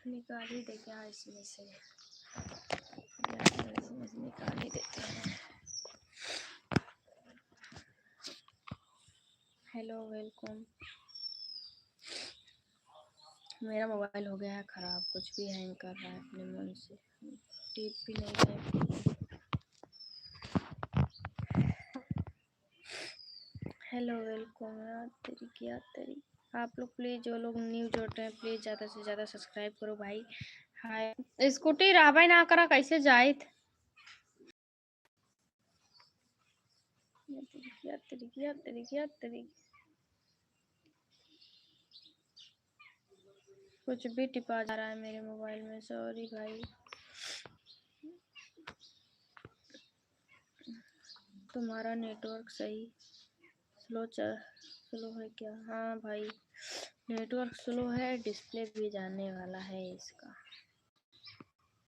निकाल ही दे क्या इसमें से, इसमें से निकाल ही देते हैं। Hello welcome. मेरा मोबाइल हो गया है ख़राब, कुछ भी हैंग कर रहा है अपने मन से, टिप भी नहीं है। Hello welcome. यार तेरी आप लोग प्लीज़, जो लोग न्यू जोड़ते हैं प्लीज़ ज़्यादा से ज़्यादा सब्सक्राइब करो भाई। हाय स्कूटी राबाई ना करा कैसे जाए तेरी कुछ भी टिपा जा रहा है मेरे मोबाइल में, सॉरी भाई। तुम्हारा नेटवर्क सही स्लो है क्या? हाँ भाई नेटवर्क स्लो है, डिस्प्ले भी जाने वाला है इसका।